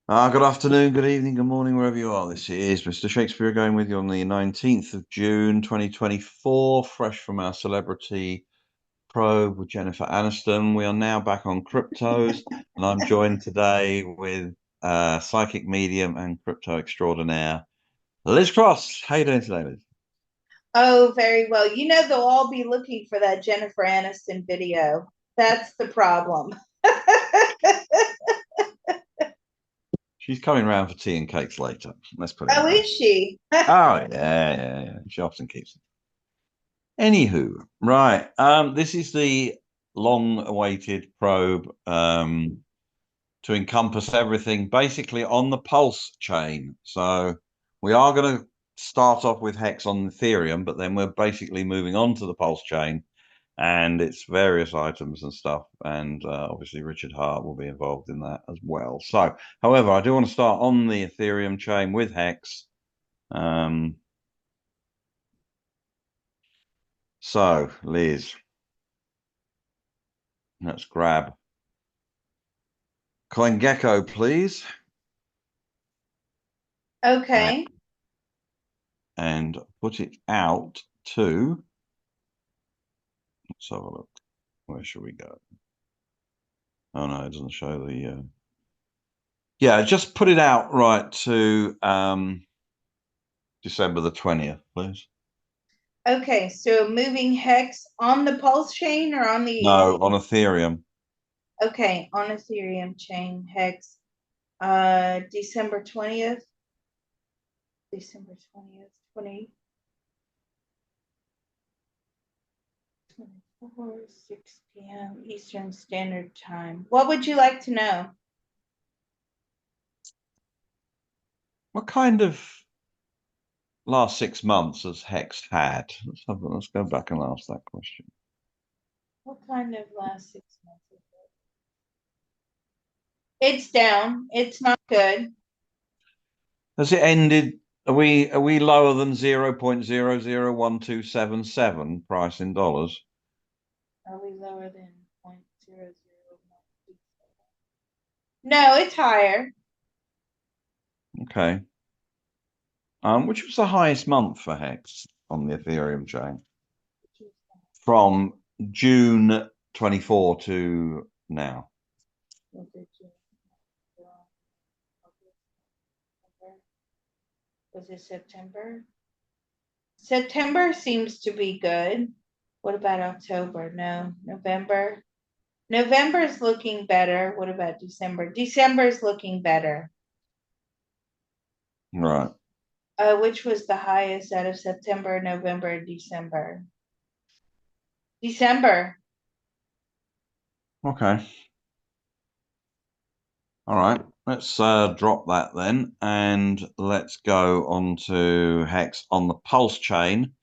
Good afternoon, good evening, good morning, wherever you are. This is Mr. Shakespeare going with you on the 19th of June, 2024, fresh from our celebrity probe with Jennifer Aniston. We are now back on cryptos, and I'm joined today with psychic medium and crypto extraordinaire, Liz Cross. How you doing today, Liz? Oh, very well. They'll all be looking for that Jennifer Aniston video. That's the problem. She's coming round for tea and cakes later. Let's put it Oh, that way. is she? Oh, yeah. She often keeps it. Anywho, right. This is the long-awaited probe to encompass everything basically on the pulse chain. So we are going to start off with Hex on Ethereum, but then we're basically moving on to the pulse chain and its various items and stuff. And obviously Richard Hart will be involved in that as well. So, however, I do want to start on the Ethereum chain with Hex. Um, so, Liz, let's grab CoinGecko, please. Okay. And put it out to, let's have a look. Where should we go? Oh no, it doesn't show the. Yeah, just put it out right to December the 20th, please. Okay. So moving hex on the pulse chain or on the No, on Ethereum. okay, on Ethereum chain hex December 20th. December 20th, 2024, 6 p.m. Eastern Standard Time. What would you like to know? What kind of last 6 months has Hex had? Let's go back and ask that question. What kind of last 6 months is it? It's down. It's not good. Has it ended? Are we lower than 0.001277 price in dollars? Are we lower than 0.0017? No, it's higher. Okay. Which was the highest month for Hex on the Ethereum chain? From June 24 to now. Was it September? September seems to be good. What about October? No. November? November is looking better. What about December? December is looking better. Right. Which was the highest out of September, November, December? December. Okay. All right. Let's drop that then and let's go on to Hex on the Pulse chain.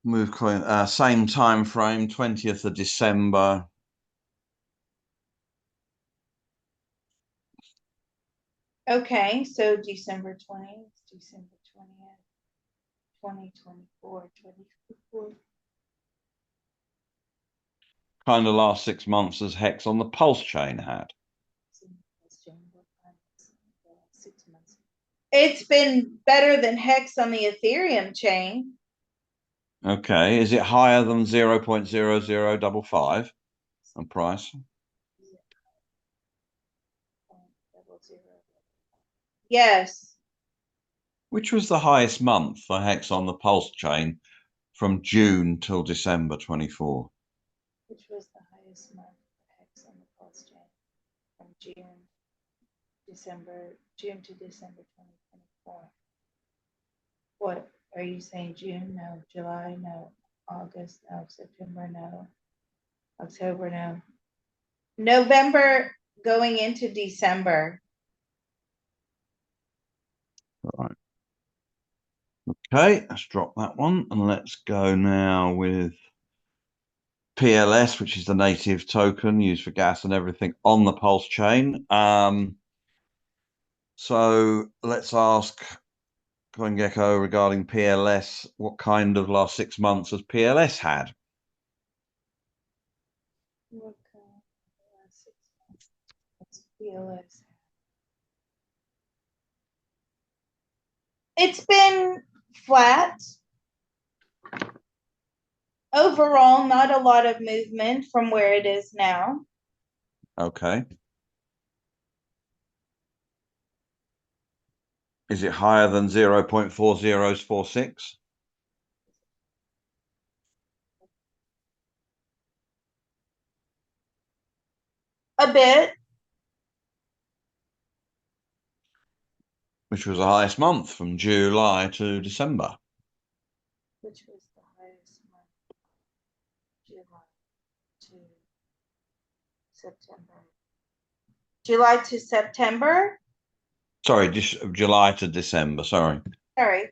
Move coin, same time frame, 20th of December. Okay, so December 20th, December 20th, 2024, 2024. Kind of last 6 months as Hex on the Pulse chain had. It's been better than Hex on the Ethereum chain. Okay. Is it higher than 0.0055 on price? Yes. Which was the highest month for Hex on the Pulse chain from June till December 24? Which was the highest month for Hex on the pulse chain from June to December 2024. What are you saying? June? No. July? No. August? No. September? No. October? No. November going into December. Right. Okay, let's drop that one and let's go now with PLS, which is the native token used for gas and everything on the Pulse chain. So let's ask CoinGecko regarding PLS, what kind of last 6 months has PLS had? What kind of 6 months? PLS. It's been flat. Overall, not a lot of movement from where it is now. Okay. Is it higher than 0.4046? A bit. Which was the highest month from July to December. Which was the highest month? July to September. July to September? Sorry, July to December. Sorry. Sorry.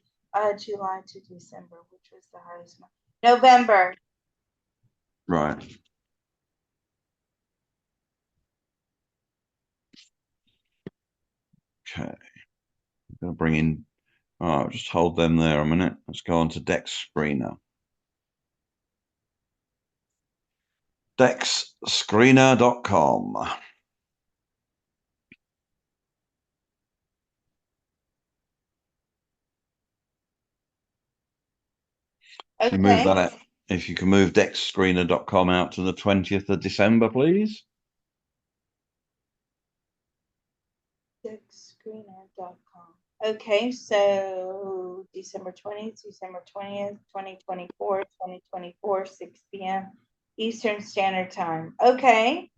July to December, which was the highest month. November. Right. Okay. I'm going to bring in. Oh, just hold them there a minute. Let's go on to Dex Screener. DexScreener.com. Okay. Move that out. If you can move DexScreener.com out to the 20th of December, please. DexScreener.com. Okay, so December 20th, 2024, 6 p.m. Eastern Standard Time. Okay.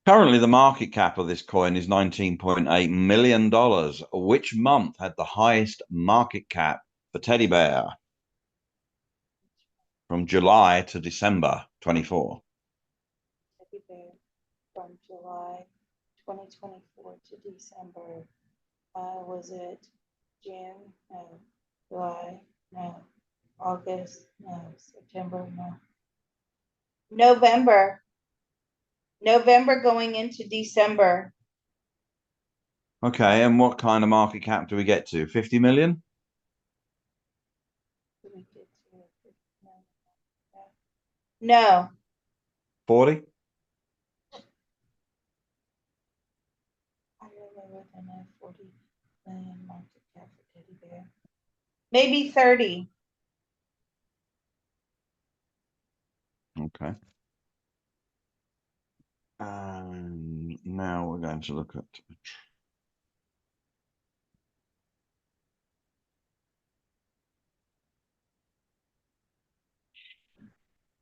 Currently, the market cap of this coin is $19.8 million. Which month had the highest market cap for teddy bear? From July to December 24. Teddy bear from July 2024 to December. Was it June? No. July? No. August? No. September? No. November. November going into December. Okay, and what kind of market cap do we get to? 50 million? No. 40? I don't know what I know. 40 million market cap for teddy bear. Maybe 30. Okay. Now we're going to look at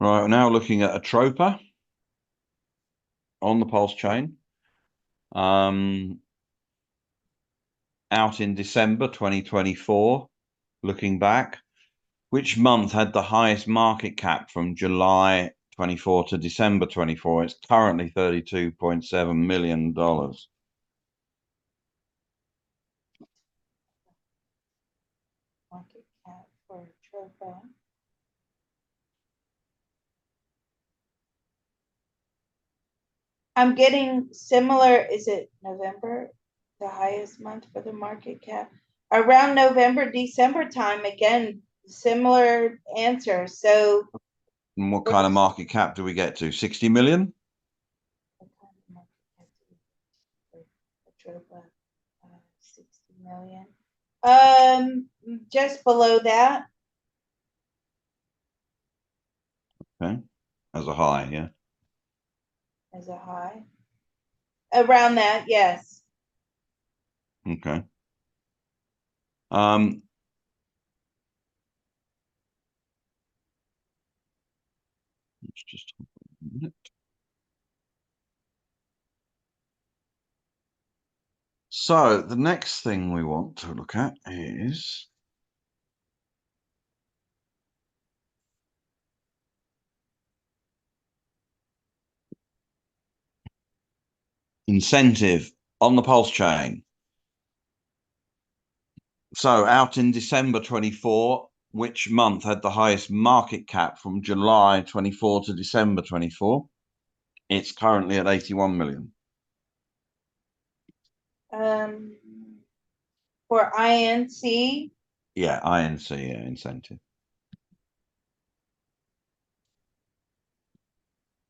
right. We're now looking at a troper on the pulse chain. Out in December 2024. Looking back, which month had the highest market cap from July 24 to December 24? It's currently $32.7 million. Market cap for tropa. I'm getting similar. Is it November? The highest month for the market cap? Around November, December time, again, similar answer. So And what kind of market cap do we get to? 60 million? what kind of market cap do we get for Tropa? 60 million. Just below that. Okay. As a high, yeah. As a high. Around that, yes. Okay. Let's just hold on a minute. So the next thing we want to look at is incentive on the pulse chain. So out in December 24, which month had the highest market cap from July 24 to December 24? It's currently at 81 million. For INC. Yeah, INC, yeah, incentive.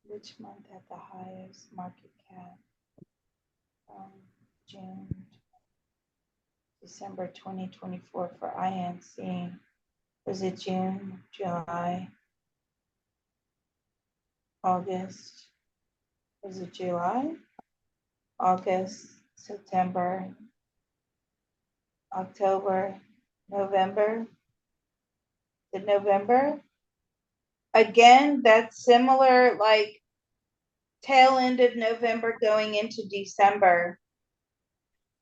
Which month had the highest market cap? June December 2024 for INC. Was it June, July, August? Was it July, August, September, October, November? Did November? Again, that's similar, like tail end of November going into December.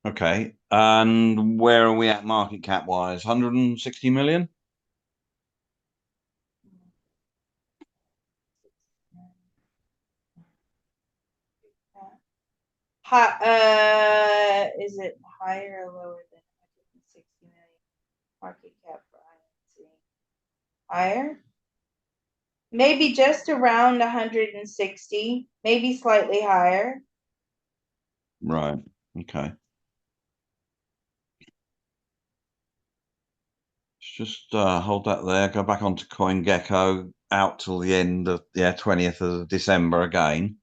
Okay. And where are we at market cap wise? 160 million? Is it higher or lower than 160 million market cap for INC? Higher? Maybe just around 160, maybe slightly higher. Right. Okay. Let's just hold that there. Go back onto CoinGecko out till the end of 20th of December again.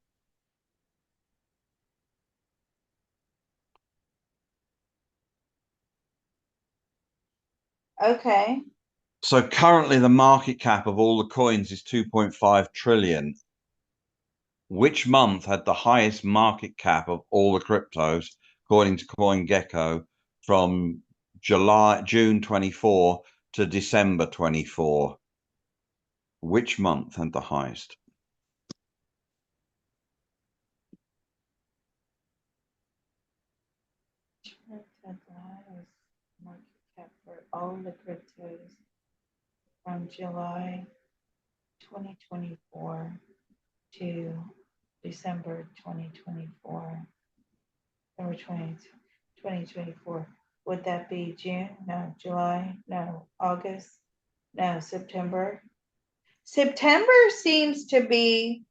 Okay. So currently the market cap of all the coins is 2.5 trillion. Which month had the highest market cap of all the cryptos, according to CoinGecko, from June 24 to December 24? Which month had the highest? Market cap for all the cryptos from July 2024 to December 2024. December 2024. Would that be June? No. July? No. August? No. September? September seems to be,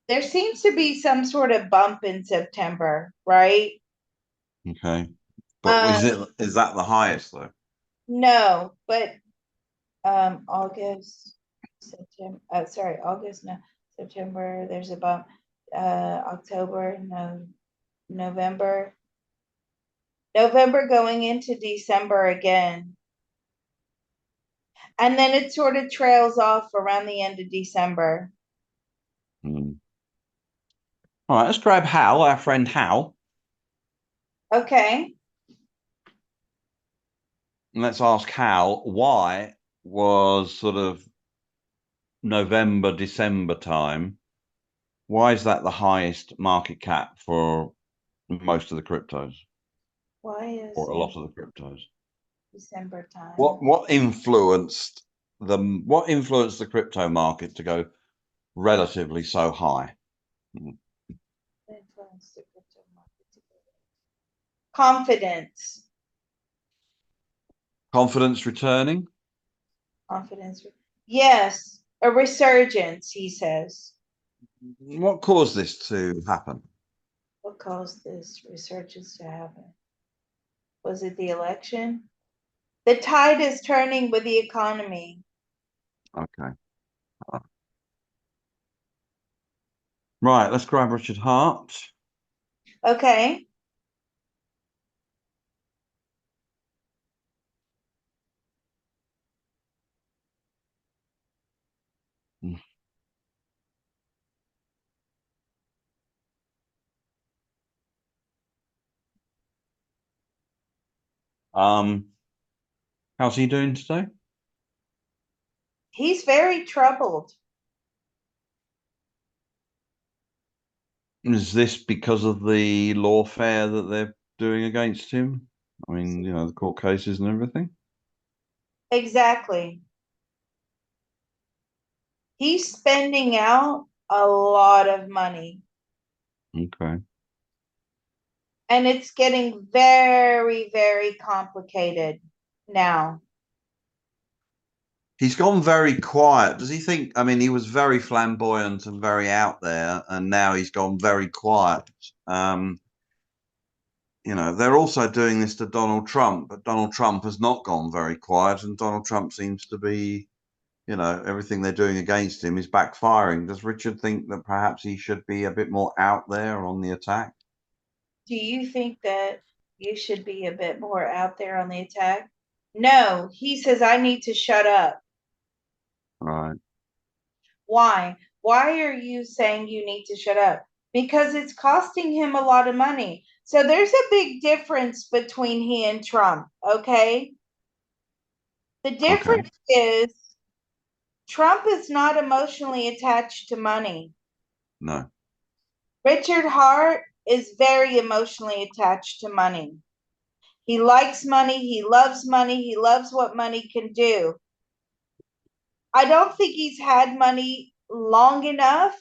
there seems to be some sort of bump in September, right? Okay. But is that the highest though? No, but August, September, August, no, September, there's a bump. October, no, November. November going into December again. And then it sort of trails off around the end of December. Hmm. All right, let's grab Hal, our friend Hal. Okay. And let's ask Hal why was sort of November, December time. Why is that the highest market cap for most of the cryptos Why is or a it lot of the cryptos? December time? What influenced the crypto market to go relatively so high? Influence the crypto market. Confidence. Confidence returning? Confidence. Yes, a resurgence, he says. What caused this to happen? What caused this resurgence to happen? Was it the election? The tide is turning with the economy. Okay. Right, let's grab Richard Hart. Okay. How's he doing today? He's very troubled. Is this because of the lawfare that they're doing against him? I mean, the court cases and everything. Exactly. He's spending out a lot of money. Okay. And it's getting very, very complicated now. He's gone very quiet. Does he think? I mean, he was very flamboyant and very out there, and now he's gone very quiet. They're also doing this to Donald Trump, but Donald Trump has not gone very quiet, and Donald Trump seems to be, everything they're doing against him is backfiring. Does Richard think that perhaps he should be a bit more out there on the attack? Do you think that You should be a bit more out there on the attack. No, he says, I need to shut up. Right. Why? Why are you saying you need to shut up? Because it's costing him a lot of money. So there's a big difference between he and Trump, okay? The Okay. difference is Trump is not emotionally attached to money. No. Richard Hart is very emotionally attached to money. He likes money. He loves money. He loves what money can do. I don't think he's had money long enough,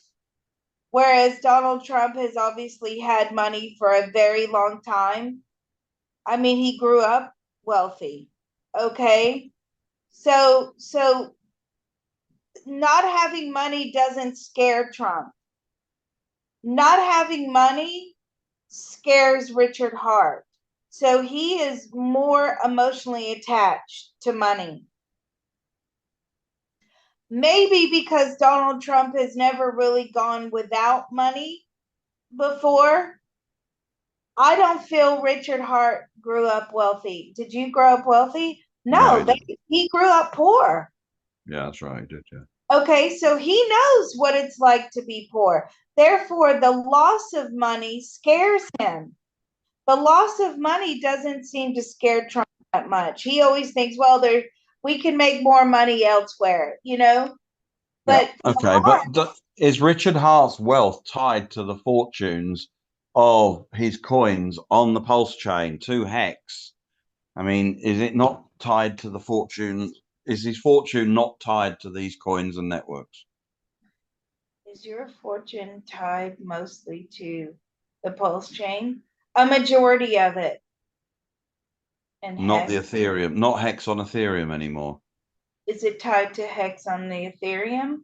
whereas Donald Trump has obviously had money for a very long time. I mean, he grew up wealthy. Okay. So not having money doesn't scare Trump. Not having money scares Richard Hart. So he is more emotionally attached to money. Maybe because Donald Trump has never really gone without money before. I don't feel Richard Hart grew up wealthy. Did you grow up wealthy? No, No, he didn't. he grew up poor. Yeah, that's right. He did. Yeah. Okay, so he knows what it's like to be poor. Therefore, the loss of money scares him. The loss of money doesn't seem to scare Trump that much. He always thinks, well, we can make more money elsewhere, you know? Yeah. But Okay. But is Richard Hart's wealth tied to the fortunes of his coins on the pulse chain to hex? I mean, is it not tied to the fortune? Is his fortune not tied to these coins and networks? is your fortune tied mostly to the pulse chain? A majority of it. And Not the hex, Ethereum, not hex on Ethereum anymore. is it tied to hex on the Ethereum?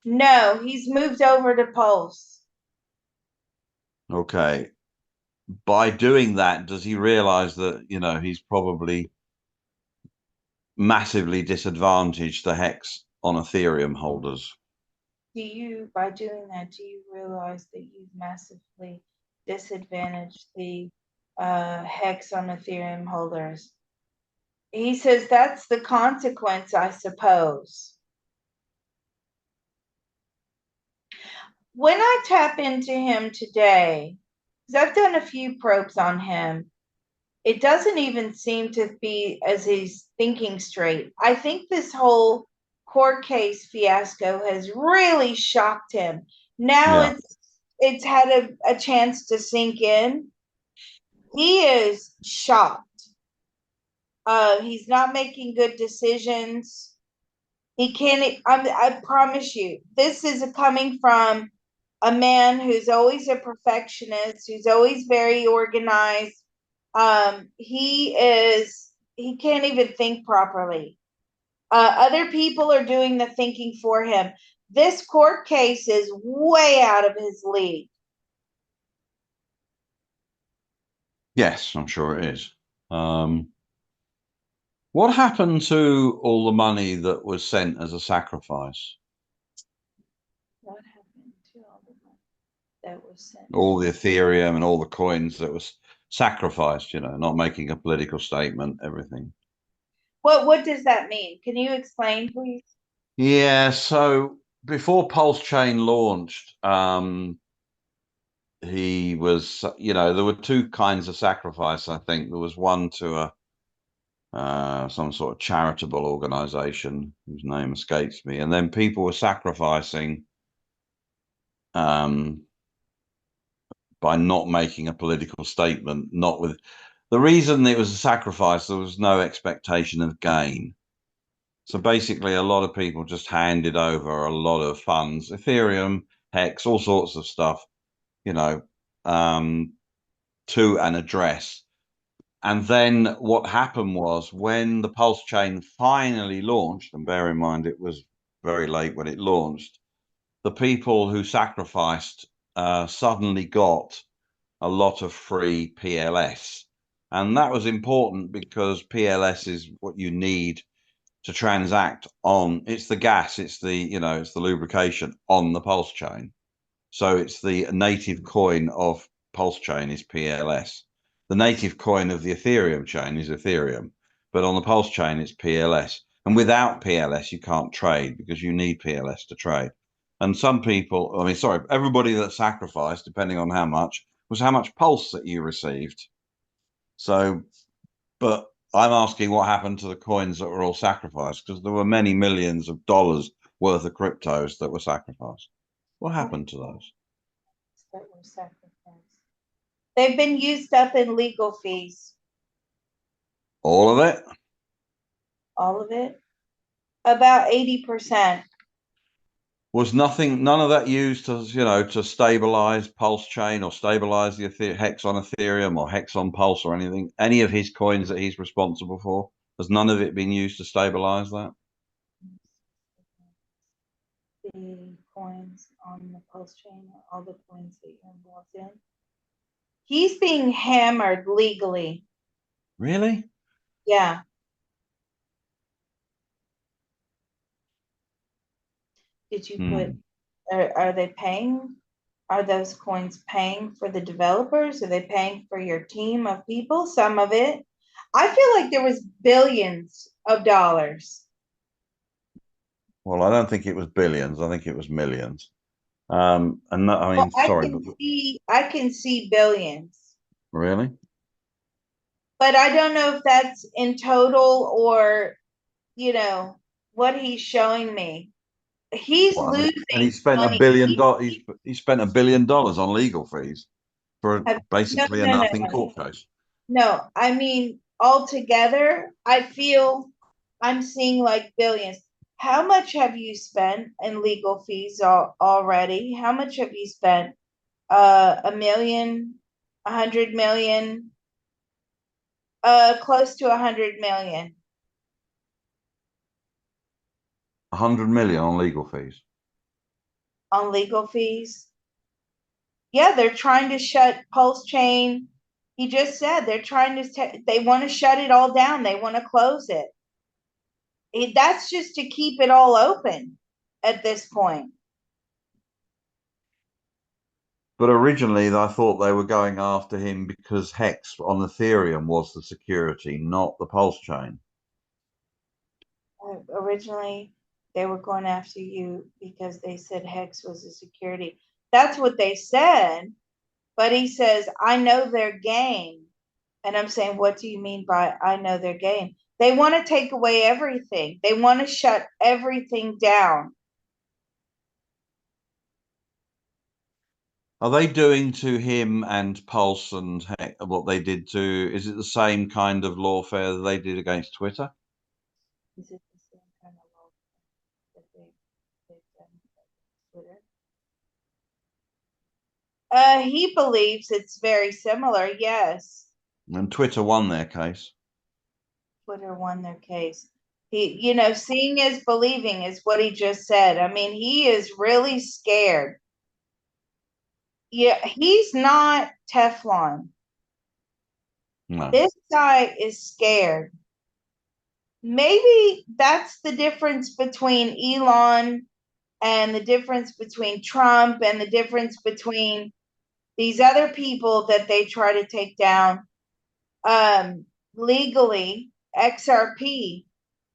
No, he's moved over to pulse. Okay. By doing that, does he realize that, he's probably massively disadvantaged the hex on Ethereum holders? By doing that, do you realize that you've massively disadvantaged the hex on Ethereum holders? He says that's the consequence, I suppose. When I tap into him today, because I've done a few probes on him, it doesn't even seem to be as he's thinking straight. I think this whole court case fiasco has really shocked him. Now Yeah. it's had a chance to sink in. He is shocked. He's not making good decisions. He can't. I promise you, this is coming from a man who's always a perfectionist, who's always very organized. He is. He can't even think properly. Other people are doing the thinking for him. This court case is way out of his league. Yes, I'm sure it is. What happened to all the money that was sent as a sacrifice? What happened to all the money that was sent? All the Ethereum and all the coins that was sacrificed, not making a political statement, everything. What does that mean? Can you explain, please? Yeah, so before Pulse Chain launched, he was, there were two kinds of sacrifice, I think. There was one to some sort of charitable organization whose name escapes me, and then people were sacrificing um, by not making a political statement, not with the reason it was a sacrifice, there was no expectation of gain. So basically, a lot of people just handed over a lot of funds, Ethereum, Hex, all sorts of stuff, you know, um, to an address. And then what happened was when the Pulse chain finally launched, and bear in mind it was very late when it launched, the people who sacrificed suddenly got a lot of free PLS. And that was important because PLS is what you need to transact on. It's the gas, it's it's the lubrication on the Pulse chain. So it's the native coin of Pulse chain is PLS. the native coin of the Ethereum chain is Ethereum, but on the Pulse chain it's PLS. And without PLS, you can't trade because you need PLS to trade. And some people, I mean, sorry, everybody that sacrificed, depending on how much, was how much Pulse that you received. So, but I'm asking what happened to the coins that were all sacrificed, because there were many millions of dollars worth of cryptos that were sacrificed. What happened to those? That were sacrificed. They've been used up in legal fees. All of it? All of it? About 80%. Was none of that used to, to stabilize Pulse chain or stabilize the hex on Ethereum or hex on Pulse or anything? Any of his coins that he's responsible for? Has none of it been used to stabilize that? The coins on the Pulse chain, all the coins that you're involved in. He's being hammered legally. Really? Yeah. Did you put, are they paying? Are those coins paying for the developers? Are they paying for your team of people? Some of it. I feel like there was billions of dollars. Well, I don't think it was billions. I think it was millions. And that, I Well, mean, sorry, but I can see billions, really? but I don't know if that's in total or, what he's showing me. He's Well, and he losing spent money. he spent $1 billion on legal fees for No, basically a no, no, nothing no. court case. No, I mean, altogether, I feel I'm seeing like billions. How much have you spent in legal fees already? How much have you spent? A million, 100 million, close to 100 million 100 million on legal fees. on legal fees. Yeah, they're trying to shut Pulse Chain. He just said they're trying to, they want to shut it all down. They want to close it. That's just to keep it all open at this point. But originally, I thought they were going after him because Hex on Ethereum was the security, not the Pulse chain. Originally, they were going after you because they said Hex was a security. That's what they said. But he says, I know their game. And I'm saying, what do you mean by I know their game? They want to take away everything. They want to shut everything down. Are they doing to him and Pulse and Hex what they did to? Is it the same kind of lawfare that they did against Twitter? Is it the same kind of law that they've done with Twitter? He believes it's very similar, yes. And Twitter won their case. Twitter won their case. He, seeing is believing is what he just said. I mean, he is really scared. Yeah, he's not Teflon. No. This guy is scared. Maybe that's the difference between Elon and the difference between Trump and the difference between these other people that they try to take down legally, XRP.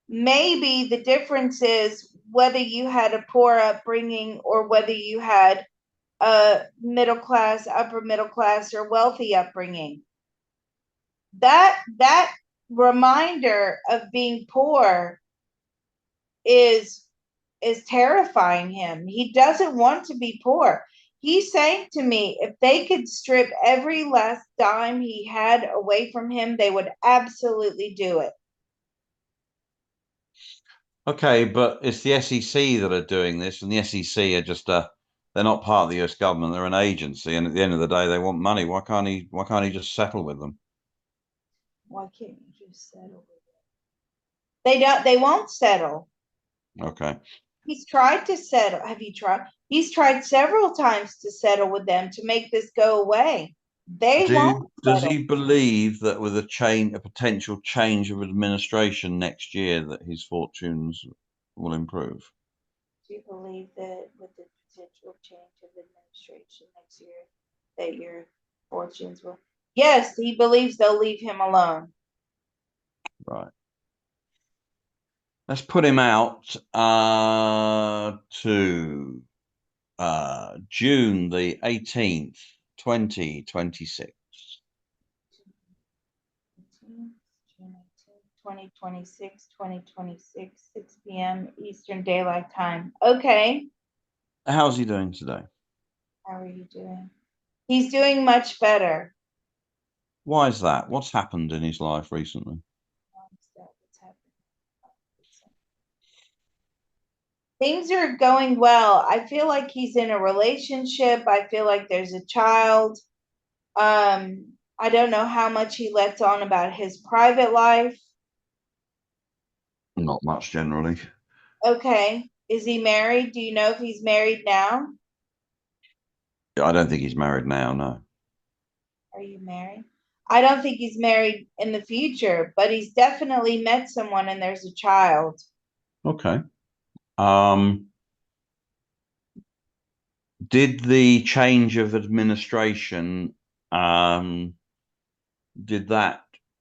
Maybe the difference is whether you had a poor upbringing or whether you had a middle class, upper middle class, or wealthy upbringing. That reminder of being poor is terrifying him. He doesn't want to be poor. He's saying to me, if they could strip every last dime he had away from him, they would absolutely do it. Okay, but it's the SEC that are doing this, and the SEC are just they're not part of the US government, they're an agency, and at the end of the day they want money. Why can't he just settle with them? Why can't you just settle with it? They won't settle. Okay. He's tried to settle. Have you tried? He's tried several times to settle with them to make this go away. They won't Does settle. he believe that with a potential change of administration next year that his fortunes will improve? Do you believe that with the potential change of administration next year, that your fortunes will? Yes, he believes they'll leave him alone. Right. Let's put him out to June the 18th, 2026. 2026, 6 p.m. Eastern Daylight Time. Okay. How's he doing today? How are you doing? He's doing much better. Why is that? What's happened in his life recently? Things are going well. I feel like he's in a relationship. I feel like there's a child. I don't know how much he lets on about his private life. Not much generally. Okay. Is he married? Do you know if he's married now? I don't think he's married now, no. Are you married? I don't think he's married in the future, but he's definitely met someone and there's a child. Okay. Did the change of administration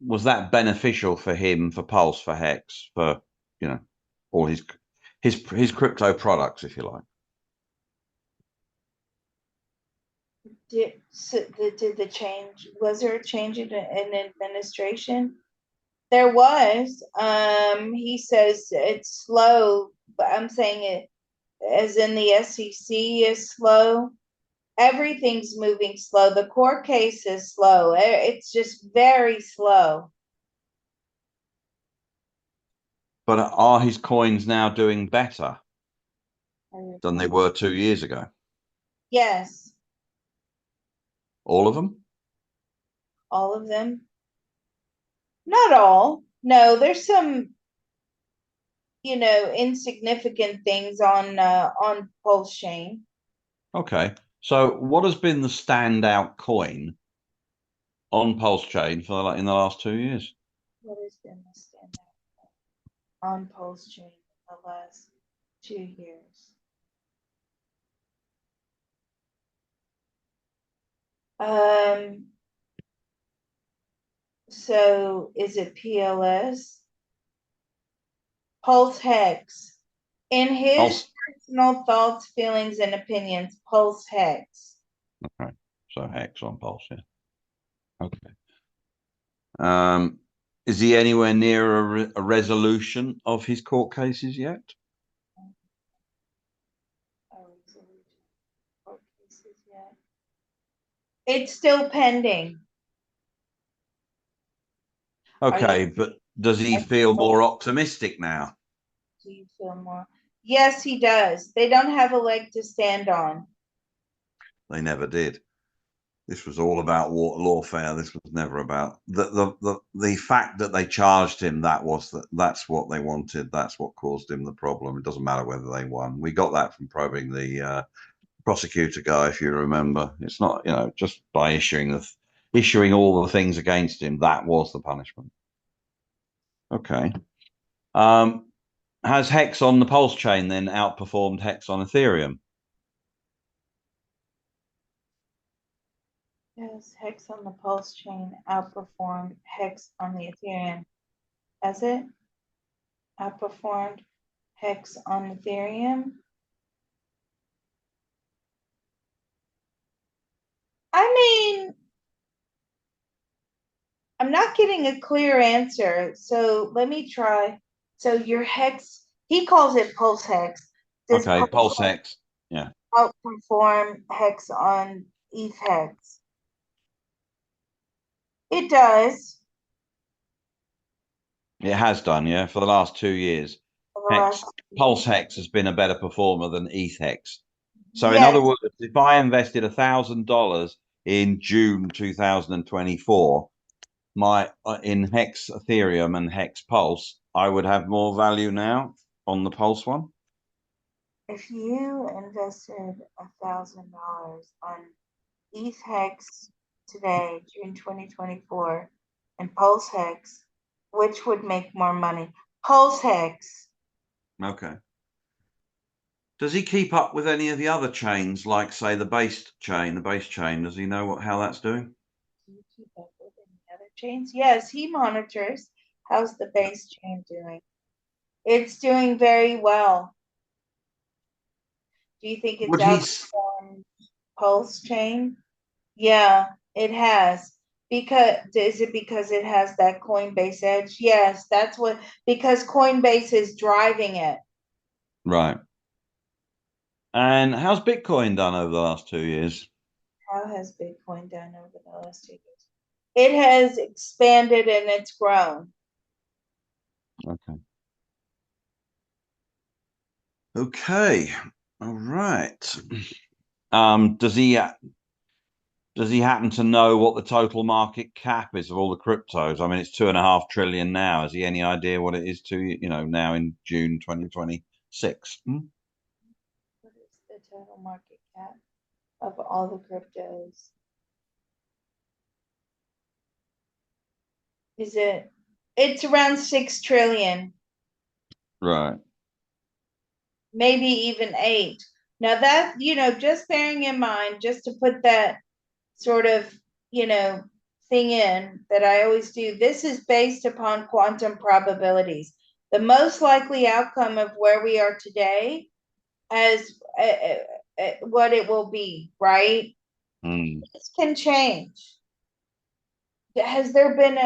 was that beneficial for him, for Pulse, for Hex, for all his crypto products, if you like? Did the change, was there a change in administration? There was. He says it's slow, but I'm saying it as in the SEC is slow. Everything's moving slow. The court case is slow. It's just very slow. But are his coins now doing better than they were 2 years ago? Yes, All of them? all of them. Not all. No, there's some, insignificant things on Pulse Chain. Okay. So what has been the standout coin on Pulse Chain for in the last 2 years? What has been the standout on Pulse Chain in the last 2 years? So is it PLS? Pulse Hex. In his Pulse. personal thoughts, feelings, and opinions, Pulse Hex. Okay. So Hex on Pulse, yeah. Okay. Is he anywhere near a resolution of his court cases yet? It's still pending. Okay, but does he feel more optimistic now? Do you feel more? Yes, he does. They don't have a leg to stand on. They never did. This was all about lawfare. This was never about the fact that they charged him. That's what they wanted. That's what caused him the problem. It doesn't matter whether they won. We got that from probing the prosecutor guy, if you remember. It's not just by issuing all the things against him. That was the punishment. Okay. Has Hex on the Pulse chain then outperformed Hex on Ethereum? Yes, Hex on the Pulse chain outperformed Hex on the Ethereum. Has it outperformed Hex on Ethereum? I mean, I'm not getting a clear answer. So let me try. So your Hex, he calls it Pulse Hex. Does Okay, Pulse Hex. Yeah. outperform Hex on ETH Hex? It does. It has done, yeah, for the last 2 years. Pulse Hex has been a better performer than ETH Hex. So in other words, if I invested $1,000 in June 2024, in Hex Ethereum and Hex Pulse, I would have more value now on the Pulse one. If you invested $1,000 on ETH Hex today, June 2024, and Pulse Hex, which would make more money? Pulse Hex. Okay. Does he keep up with any of the other chains, like say the base chain? Does he know how that's doing? Do you keep up chains? Yes, he monitors. How's the base chain doing? It's doing very well. Do you think it's Would he? outperformed Pulse chain? Yeah, it has. Because is it because it has that Coinbase edge? Yes, that's what because Coinbase is driving it. Right. And how's Bitcoin done over the last 2 years? How has Bitcoin done over the last 2 years? It has expanded and it's grown. Okay. Okay. All right. Does he happen to know what the total market cap is of all the cryptos? I mean, it's 2.5 trillion now. Has he any idea what it is now in June 2026? What is the total market cap of all the cryptos? It's around 6 trillion, Right. maybe even 8. Now that, just bearing in mind, just to put that sort of, thing in that I always do, this is based upon quantum probabilities. The most likely outcome of where we are today as what it will be, right? Mm. This can change. Has there been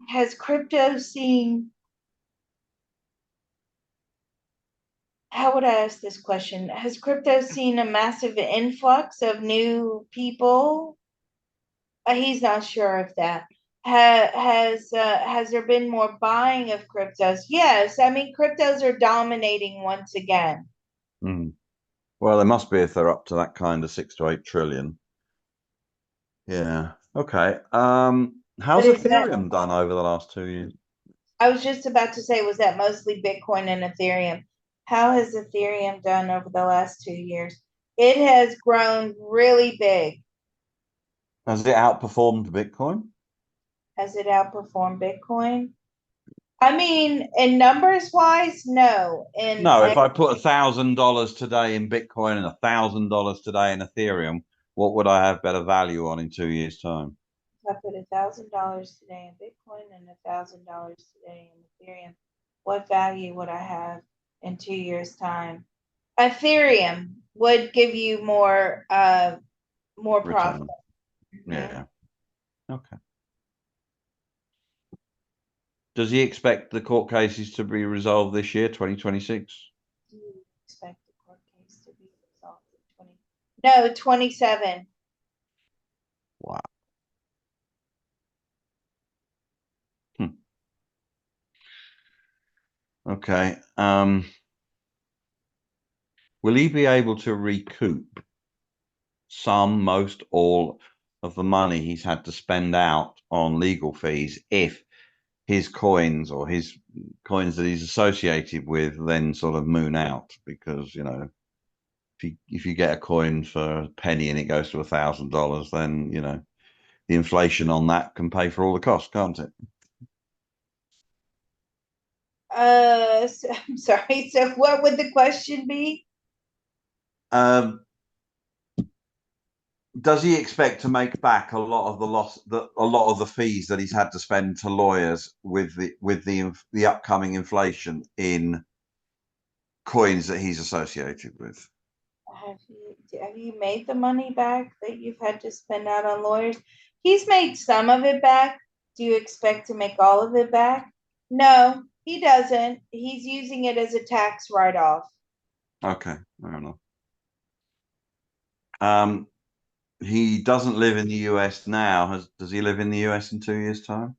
has crypto seen, how would I ask this question? Has crypto seen a massive influx of new people? He's not sure of that. Has there been more buying of cryptos? Yes, I mean cryptos are dominating once again. Mm. Well, they must be if they're up to that kind of 6 to 8 trillion. Yeah. Okay. But How's is that, Ethereum done over the last 2 years? I was just about to say, was that mostly Bitcoin and Ethereum? How has Ethereum done over the last 2 years? It has grown really big. Has it outperformed Bitcoin? Has it outperformed Bitcoin? I mean, in numbers wise, no. No, if I put $1,000 today in Bitcoin and $1,000 today in Ethereum, what would I have better value on in 2 years' time? I put $1,000 today in Bitcoin and $1,000 today in Ethereum, what value would I have in 2 years' time? Ethereum would give you more profit. Return. Mhm. Yeah. Okay. Does he expect the court cases to be resolved this year, 2026? Do you expect the court case to be resolved in 20? No, 27. Wow. Hmm. Okay. Will he be able to recoup some, most, all of the money he's had to spend out on legal fees if his coins or his coins that he's associated with then sort of moon out? Because if you get a coin for a penny and it goes to $1,000, then the inflation on that can pay for all the costs, can't it? I'm sorry. So what would the question be? Um, does he expect to make back a lot of a lot of the fees that he's had to spend to lawyers with the upcoming inflation in coins that he's associated with? Have you made the money back that you've had to spend out on lawyers? He's made some of it back. Do you expect to make all of it back? No, he doesn't. He's using it as a tax write-off. Okay, fair enough. Um, he doesn't live in the US now. Does he live in the US in 2 years' time?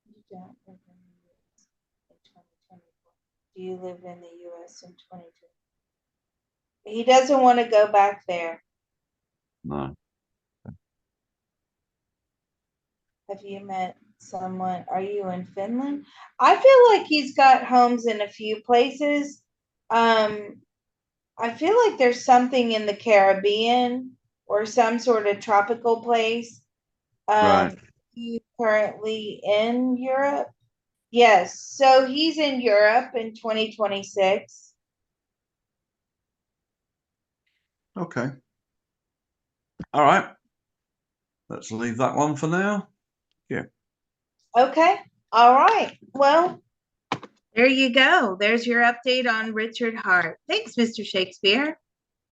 You don't live in the US in 2024. Do you live in the US in 2020? He doesn't want to go back there. No. Have you met someone? Are you in Finland? I feel like he's got homes in a few places. Um, I feel like there's something in the Caribbean or some sort of tropical place. Right. You currently in Europe? Yes. So he's in Europe in 2026. Okay. All right. let's leave that one for now. Yeah. Okay. All right. Well, there you go. There's your update on Richard Hart. Thanks, Mr. Shakespeare.